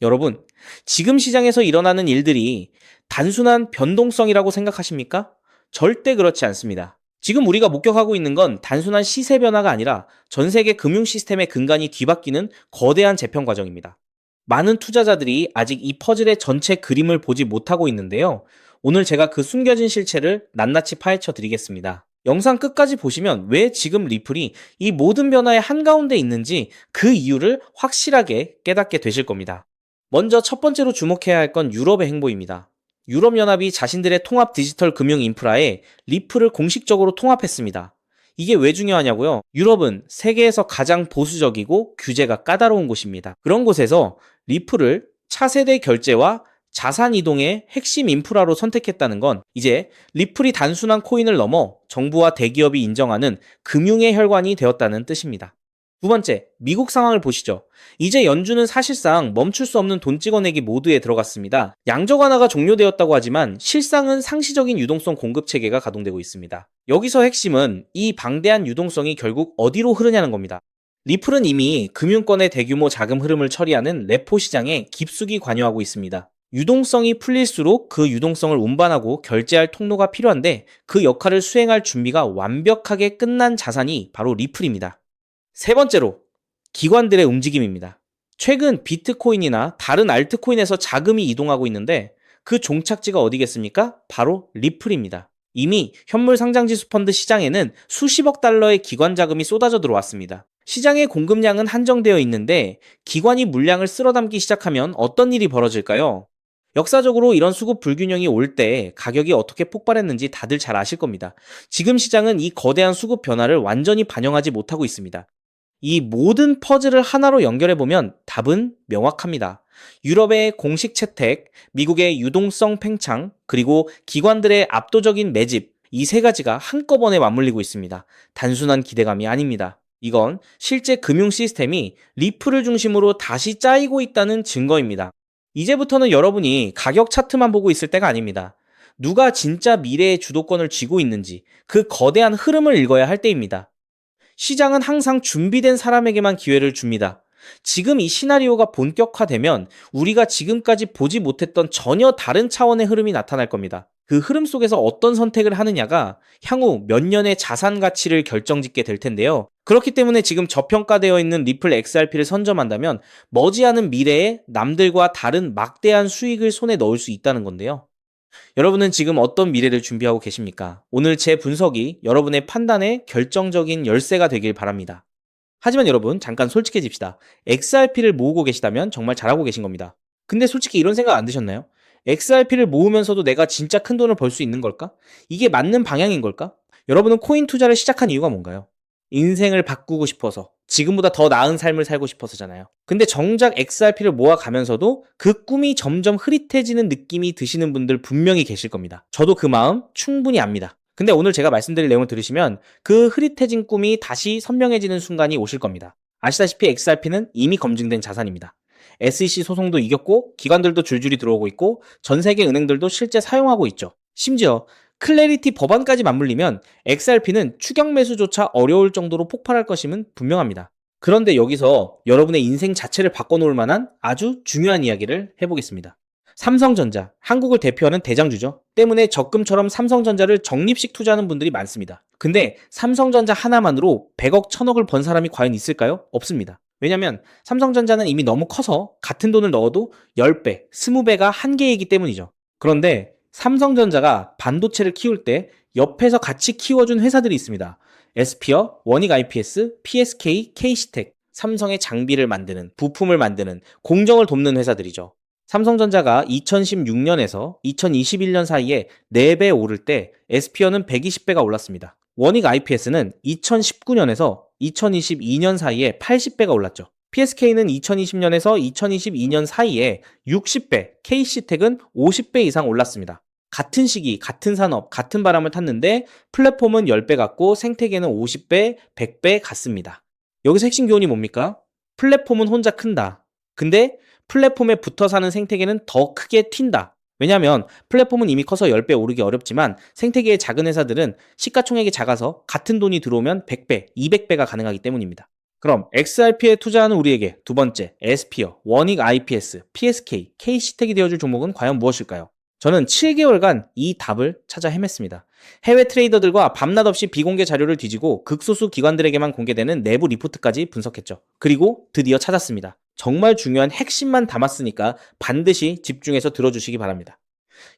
여러분, 지금 시장에서 일어나는 일들이 단순한 변동성이라고 생각하십니까? 절대 그렇지 않습니다. 지금 우리가 목격하고 있는 건 단순한 시세 변화가 아니라 전 세계 금융 시스템의 근간이 뒤바뀌는 거대한 재편 과정입니다. 많은 투자자들이 아직 이 퍼즐의 전체 그림을 보지 못하고 있는데요. 오늘 제가 그 숨겨진 실체를 낱낱이 파헤쳐 드리겠습니다. 영상 끝까지 보시면 왜 지금 리플이 이 모든 변화의 한가운데 있는지 그 이유를 확실하게 깨닫게 되실 겁니다. 먼저 첫 번째로 주목해야 할 건 유럽의 행보입니다. 유럽연합이 자신들의 통합 디지털 금융 인프라에 리플을 공식적으로 통합했습니다. 이게 왜 중요하냐고요? 유럽은 세계에서 가장 보수적이고 규제가 까다로운 곳입니다. 그런 곳에서 리플을 차세대 결제와 자산 이동의 핵심 인프라로 선택했다는 건 이제 리플이 단순한 코인을 넘어 정부와 대기업이 인정하는 금융의 혈관이 되었다는 뜻입니다. 두 번째, 미국 상황을 보시죠. 이제 연준은 사실상 멈출 수 없는 돈 찍어내기 모드에 들어갔습니다. 양적 완화가 종료되었다고 하지만 실상은 상시적인 유동성 공급 체계가 가동되고 있습니다. 여기서 핵심은 이 방대한 유동성이 결국 어디로 흐르냐는 겁니다. 리플은 이미 금융권의 대규모 자금 흐름을 처리하는 레포 시장에 깊숙이 관여하고 있습니다. 유동성이 풀릴수록 그 유동성을 운반하고 결제할 통로가 필요한데 그 역할을 수행할 준비가 완벽하게 끝난 자산이 바로 리플입니다. 세 번째로, 기관들의 움직임입니다. 최근 비트코인이나 다른 알트코인에서 자금이 이동하고 있는데 그 종착지가 어디겠습니까? 바로 리플입니다. 이미 현물 상장지수 펀드 시장에는 수십억 달러의 기관 자금이 쏟아져 들어왔습니다. 시장의 공급량은 한정되어 있는데 기관이 물량을 쓸어담기 시작하면 어떤 일이 벌어질까요? 역사적으로 이런 수급 불균형이 올 때 가격이 어떻게 폭발했는지 다들 잘 아실 겁니다. 지금 시장은 이 거대한 수급 변화를 완전히 반영하지 못하고 있습니다. 이 모든 퍼즐을 하나로 연결해보면 답은 명확합니다. 유럽의 공식 채택, 미국의 유동성 팽창, 그리고 기관들의 압도적인 매집, 이 세 가지가 한꺼번에 맞물리고 있습니다. 단순한 기대감이 아닙니다. 이건 실제 금융 시스템이 리플을 중심으로 다시 짜이고 있다는 증거입니다. 이제부터는 여러분이 가격 차트만 보고 있을 때가 아닙니다. 누가 진짜 미래의 주도권을 쥐고 있는지 그 거대한 흐름을 읽어야 할 때입니다. 시장은 항상 준비된 사람에게만 기회를 줍니다. 지금 이 시나리오가 본격화되면 우리가 지금까지 보지 못했던 전혀 다른 차원의 흐름이 나타날 겁니다. 그 흐름 속에서 어떤 선택을 하느냐가 향후 몇 년의 자산 가치를 결정짓게 될 텐데요. 그렇기 때문에 지금 저평가되어 있는 리플 XRP를 선점한다면 머지않은 미래에 남들과 다른 막대한 수익을 손에 넣을 수 있다는 건데요. 여러분은 지금 어떤 미래를 준비하고 계십니까? 오늘 제 분석이 여러분의 판단에 결정적인 열쇠가 되길 바랍니다. 하지만 여러분, 잠깐 솔직해집시다. XRP를 모으고 계시다면 정말 잘하고 계신 겁니다. 근데 솔직히 이런 생각 안 드셨나요? XRP를 모으면서도 내가 진짜 큰 돈을 벌 수 있는 걸까? 이게 맞는 방향인 걸까? 여러분은 코인 투자를 시작한 이유가 뭔가요? 인생을 바꾸고 싶어서, 지금보다 더 나은 삶을 살고 싶어서잖아요. 근데 정작 XRP를 모아가면서도 그 꿈이 점점 흐릿해지는 느낌이 드시는 분들 분명히 계실 겁니다. 저도 그 마음 충분히 압니다. 근데 오늘 제가 말씀드릴 내용을 들으시면 그 흐릿해진 꿈이 다시 선명해지는 순간이 오실 겁니다. 아시다시피 XRP는 이미 검증된 자산입니다. SEC 소송도 이겼고 기관들도 줄줄이 들어오고 있고 전 세계 은행들도 실제 사용하고 있죠. 심지어 클래리티 법안까지 맞물리면 XRP는 추격 매수조차 어려울 정도로 폭발할 것임은 분명합니다. 그런데 여기서 여러분의 인생 자체를 바꿔놓을 만한 아주 중요한 이야기를 해보겠습니다. 삼성전자, 한국을 대표하는 대장주죠. 때문에 적금처럼 삼성전자를 적립식 투자하는 분들이 많습니다. 근데 삼성전자 하나만으로 100억, 1000억을 번 사람이 과연 있을까요? 없습니다. 왜냐면 삼성전자는 이미 너무 커서 같은 돈을 넣어도 10배, 20배가 한계이기 때문이죠. 그런데 삼성전자가 반도체를 키울 때 옆에서 같이 키워준 회사들이 있습니다. 에스피어, 원익 IPS, PSK, K시텍, 삼성의 장비를 만드는, 부품을 만드는, 공정을 돕는 회사들이죠. 삼성전자가 2016년에서 2021년 사이에 4배 오를 때 에스피어는 120배가 올랐습니다. 원익 IPS는 2019년에서 2022년 사이에 80배가 올랐죠. PSK는 2020년에서 2022년 사이에 60배, K시텍은 50배 이상 올랐습니다. 같은 시기, 같은 산업, 같은 바람을 탔는데 플랫폼은 10배 같고 생태계는 50배, 100배 같습니다. 여기서 핵심 교훈이 뭡니까? 플랫폼은 혼자 큰다. 근데 플랫폼에 붙어 사는 생태계는 더 크게 튄다. 왜냐하면 플랫폼은 이미 커서 10배 오르기 어렵지만 생태계의 작은 회사들은 시가총액이 작아서 같은 돈이 들어오면 100배, 200배가 가능하기 때문입니다. 그럼 XRP에 투자하는 우리에게 두 번째, 에스피어, 원익 IPS, PSK, K시텍이 되어줄 종목은 과연 무엇일까요? 저는 7개월간 이 답을 찾아 헤맸습니다. 해외 트레이더들과 밤낮 없이 비공개 자료를 뒤지고 극소수 기관들에게만 공개되는 내부 리포트까지 분석했죠. 그리고 드디어 찾았습니다. 정말 중요한 핵심만 담았으니까 반드시 집중해서 들어주시기 바랍니다.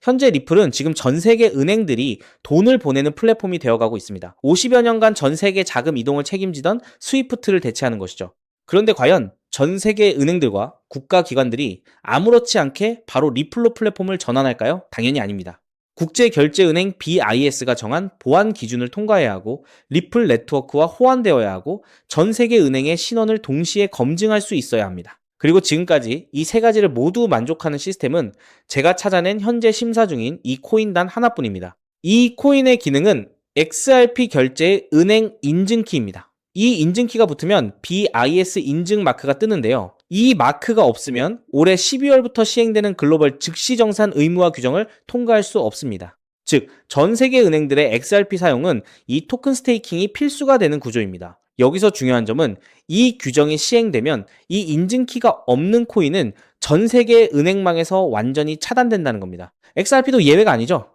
현재 리플은 지금 전 세계 은행들이 돈을 보내는 플랫폼이 되어가고 있습니다. 50여 년간 전 세계 자금 이동을 책임지던 스위프트를 대체하는 것이죠. 그런데 과연 전 세계 은행들과 국가기관들이 아무렇지 않게 바로 리플로 플랫폼을 전환할까요? 당연히 아닙니다. 국제결제은행 BIS가 정한 보안 기준을 통과해야 하고 리플 네트워크와 호환되어야 하고 전 세계 은행의 신원을 동시에 검증할 수 있어야 합니다. 그리고 지금까지 이 세 가지를 모두 만족하는 시스템은 제가 찾아낸 현재 심사 중인 이 코인 단 하나뿐입니다. 이 코인의 기능은 XRP 결제의 은행 인증키입니다. 이 인증키가 붙으면 BIS 인증 마크가 뜨는데요. 이 마크가 없으면 올해 12월부터 시행되는 글로벌 즉시정산 의무화 규정을 통과할 수 없습니다. 즉, 전 세계 은행들의 XRP 사용은 이 토큰 스테이킹이 필수가 되는 구조입니다. 여기서 중요한 점은 이 규정이 시행되면 이 인증키가 없는 코인은 전 세계 은행망에서 완전히 차단된다는 겁니다. XRP도 예외가 아니죠.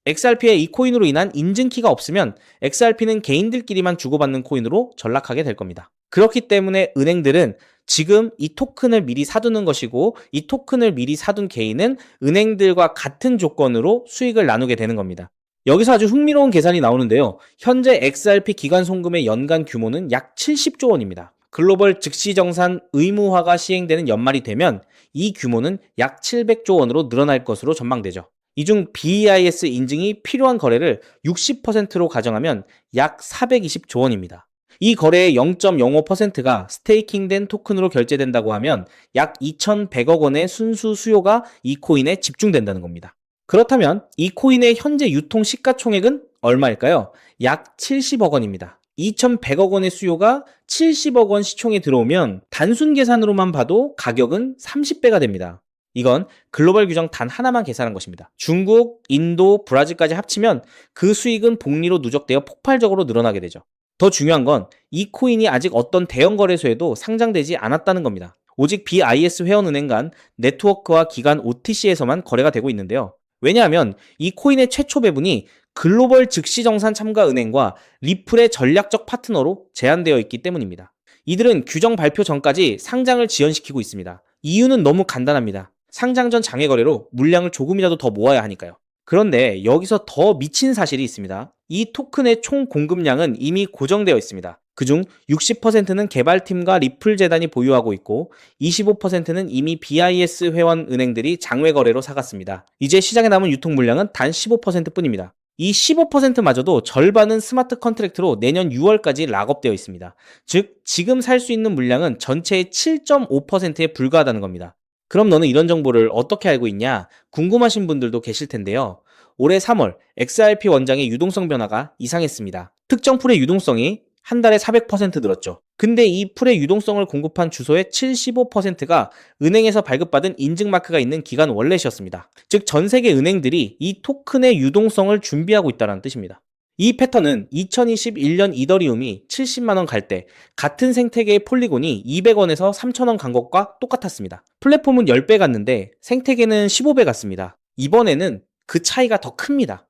XRP의 이 코인으로 인한 인증키가 없으면 XRP는 개인들끼리만 주고받는 코인으로 전락하게 될 겁니다. 그렇기 때문에 은행들은 지금 이 토큰을 미리 사두는 것이고 이 토큰을 미리 사둔 개인은 은행들과 같은 조건으로 수익을 나누게 되는 겁니다. 여기서 아주 흥미로운 계산이 나오는데요. 현재 XRP 기관 송금의 연간 규모는 약 70조 원입니다. 글로벌 즉시정산 의무화가 시행되는 연말이 되면 이 규모는 약 700조 원으로 늘어날 것으로 전망되죠. 이 중 BIS 인증이 필요한 거래를 60%로 가정하면 약 420조 원입니다. 이 거래의 0.05%가 스테이킹된 토큰으로 결제된다고 하면 약 2,100억 원의 순수 수요가 이 코인에 집중된다는 겁니다. 그렇다면 이 코인의 현재 유통 시가총액은 얼마일까요? 약 70억 원입니다. 2,100억 원의 수요가 70억 원 시총에 들어오면 단순 계산으로만 봐도 가격은 30배가 됩니다. 이건 글로벌 규정 단 하나만 계산한 것입니다. 중국, 인도, 브라질까지 합치면 그 수익은 복리로 누적되어 폭발적으로 늘어나게 되죠. 더 중요한 건 이 코인이 아직 어떤 대형 거래소에도 상장되지 않았다는 겁니다. 오직 BIS 회원은행 간 네트워크와 기관 OTC에서만 거래가 되고 있는데요. 왜냐하면 이 코인의 최초 배분이 글로벌 즉시정산 참가 은행과 리플의 전략적 파트너로 제한되어 있기 때문입니다. 이들은 규정 발표 전까지 상장을 지연시키고 있습니다. 이유는 너무 간단합니다. 상장 전 장외 거래로 물량을 조금이라도 더 모아야 하니까요. 그런데 여기서 더 미친 사실이 있습니다. 이 토큰의 총 공급량은 이미 고정되어 있습니다. 그중 60%는 개발팀과 리플 재단이 보유하고 있고 25%는 이미 BIS 회원 은행들이 장외 거래로 사갔습니다. 이제 시장에 남은 유통 물량은 단 15%뿐입니다. 이 15%마저도 절반은 스마트 컨트랙트로 내년 6월까지 락업되어 있습니다. 즉, 지금 살 수 있는 물량은 전체의 7.5%에 불과하다는 겁니다. 그럼 너는 이런 정보를 어떻게 알고 있냐? 궁금하신 분들도 계실 텐데요. 올해 3월 XRP 원장의 유동성 변화가 이상했습니다. 특정 풀의 유동성이 한 달에 400% 늘었죠. 근데 이 풀의 유동성을 공급한 주소의 75%가 은행에서 발급받은 인증마크가 있는 기관 월렛이었습니다. 즉, 전 세계 은행들이 이 토큰의 유동성을 준비하고 있다는 뜻입니다. 이 패턴은 2021년 이더리움이 70만원 갈 때 같은 생태계의 폴리곤이 200원에서 3,000원 간 것과 똑같았습니다. 플랫폼은 10배 갔는데 생태계는 15배 갔습니다. 이번에는 그 차이가 더 큽니다.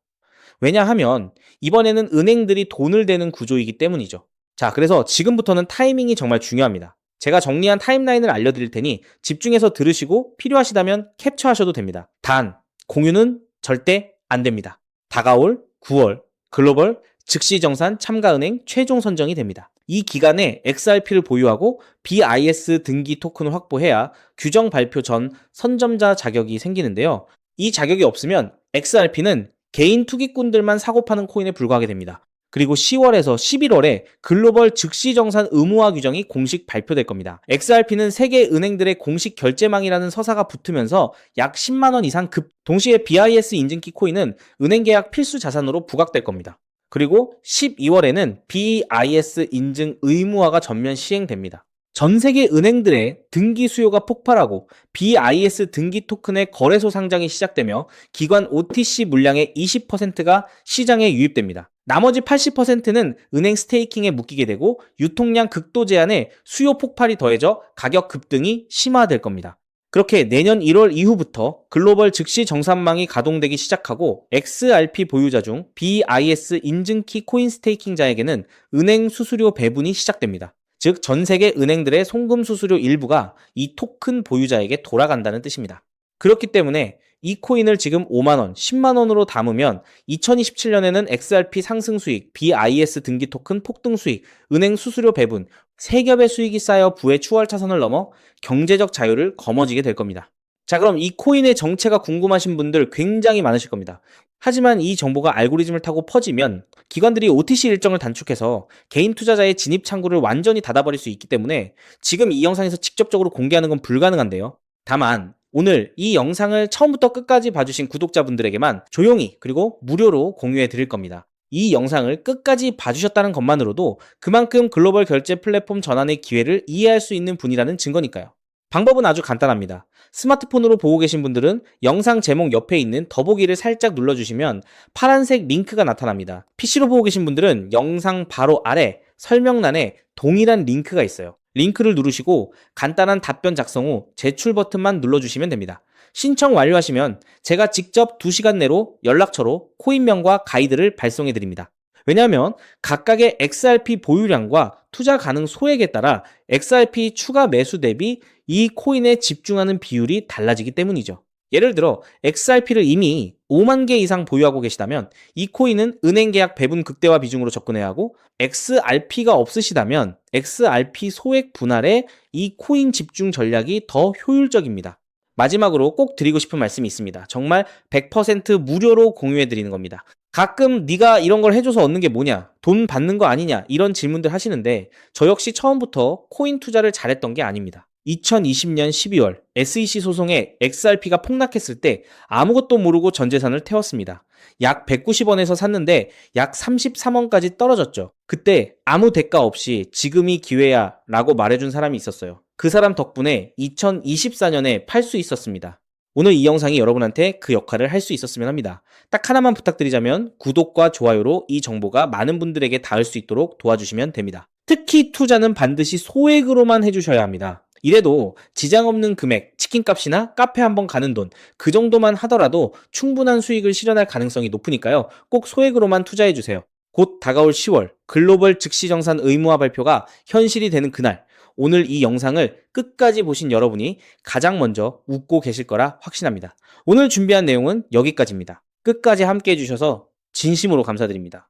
왜냐하면 이번에는 은행들이 돈을 대는 구조이기 때문이죠. 자, 그래서 지금부터는 타이밍이 정말 중요합니다. 제가 정리한 타임라인을 알려드릴 테니 집중해서 들으시고 필요하시다면 캡처하셔도 됩니다. 단, 공유는 절대 안 됩니다. 다가올 9월 글로벌 즉시정산 참가은행 최종 선정이 됩니다. 이 기간에 XRP를 보유하고 BIS 등기 토큰을 확보해야 규정 발표 전 선점자 자격이 생기는데요. 이 자격이 없으면 XRP는 개인 투기꾼들만 사고 파는 코인에 불과하게 됩니다. 그리고 10월에서 11월에 글로벌 즉시정산 의무화 규정이 공식 발표될 겁니다. XRP는 세계 은행들의 공식 결제망이라는 서사가 붙으면서 약 10만원 이상 동시에 BIS 인증키 코인은 은행 계약 필수 자산으로 부각될 겁니다. 그리고 12월에는 BIS 인증 의무화가 전면 시행됩니다. 전 세계 은행들의 등기 수요가 폭발하고 BIS 등기 토큰의 거래소 상장이 시작되며 기관 OTC 물량의 20%가 시장에 유입됩니다. 나머지 80%는 은행 스테이킹에 묶이게 되고 유통량 극도 제한에 수요 폭발이 더해져 가격 급등이 심화될 겁니다. 그렇게 내년 1월 이후부터 글로벌 즉시 정산망이 가동되기 시작하고 XRP 보유자 중 BIS 인증키 코인 스테이킹자에게는 은행 수수료 배분이 시작됩니다. 즉, 전 세계 은행들의 송금 수수료 일부가 이 토큰 보유자에게 돌아간다는 뜻입니다. 그렇기 때문에 이 코인을 지금 5만원, 10만원으로 담으면 2027년에는 XRP 상승 수익, BIS 등기 토큰 폭등 수익, 은행 수수료 배분, 세 겹의 수익이 쌓여 부의 추월 차선을 넘어 경제적 자유를 거머쥐게 될 겁니다. 자, 그럼 이 코인의 정체가 궁금하신 분들 굉장히 많으실 겁니다. 하지만 이 정보가 알고리즘을 타고 퍼지면 기관들이 OTC 일정을 단축해서 개인 투자자의 진입 창구를 완전히 닫아버릴 수 있기 때문에 지금 이 영상에서 직접적으로 공개하는 건 불가능한데요. 다만 오늘 이 영상을 처음부터 끝까지 봐주신 구독자분들에게만 조용히 그리고 무료로 공유해 드릴 겁니다. 이 영상을 끝까지 봐주셨다는 것만으로도 그만큼 글로벌 결제 플랫폼 전환의 기회를 이해할 수 있는 분이라는 증거니까요. 방법은 아주 간단합니다. 스마트폰으로 보고 계신 분들은 영상 제목 옆에 있는 더보기를 살짝 눌러주시면 파란색 링크가 나타납니다. PC로 보고 계신 분들은 영상 바로 아래 설명란에 동일한 링크가 있어요. 링크를 누르시고 간단한 답변 작성 후 제출 버튼만 눌러주시면 됩니다. 신청 완료하시면 제가 직접 2시간 내로 연락처로 코인명과 가이드를 발송해 드립니다. 왜냐하면 각각의 XRP 보유량과 투자 가능 소액에 따라 XRP 추가 매수 대비 이 코인에 집중하는 비율이 달라지기 때문이죠. 예를 들어 XRP를 이미 5만 개 이상 보유하고 계시다면 이 코인은 은행 계약 배분 극대화 비중으로 접근해야 하고, XRP가 없으시다면 XRP 소액 분할에 이 코인 집중 전략이 더 효율적입니다. 마지막으로 꼭 드리고 싶은 말씀이 있습니다. 정말 100% 무료로 공유해 드리는 겁니다. 가끔 네가 이런 걸 해줘서 얻는 게 뭐냐, 돈 받는 거 아니냐, 이런 질문들 하시는데 저 역시 처음부터 코인 투자를 잘했던 게 아닙니다. 2020년 12월 SEC 소송에 XRP가 폭락했을 때 아무것도 모르고 전 재산을 태웠습니다. 약 190원에서 샀는데 약 33원까지 떨어졌죠. 그때 아무 대가 없이 지금이 기회야 라고 말해준 사람이 있었어요. 그 사람 덕분에 2024년에 팔 수 있었습니다. 오늘 이 영상이 여러분한테 그 역할을 할 수 있었으면 합니다. 딱 하나만 부탁드리자면 구독과 좋아요로 이 정보가 많은 분들에게 닿을 수 있도록 도와주시면 됩니다. 특히 투자는 반드시 소액으로만 해주셔야 합니다. 이래도 지장 없는 금액, 치킨값이나 카페 한번 가는 돈, 그 정도만 하더라도 충분한 수익을 실현할 가능성이 높으니까요. 꼭 소액으로만 투자해주세요. 곧 다가올 10월 글로벌 즉시정산 의무화 발표가 현실이 되는 그날, 오늘 이 영상을 끝까지 보신 여러분이 가장 먼저 웃고 계실 거라 확신합니다. 오늘 준비한 내용은 여기까지입니다. 끝까지 함께 해주셔서 진심으로 감사드립니다.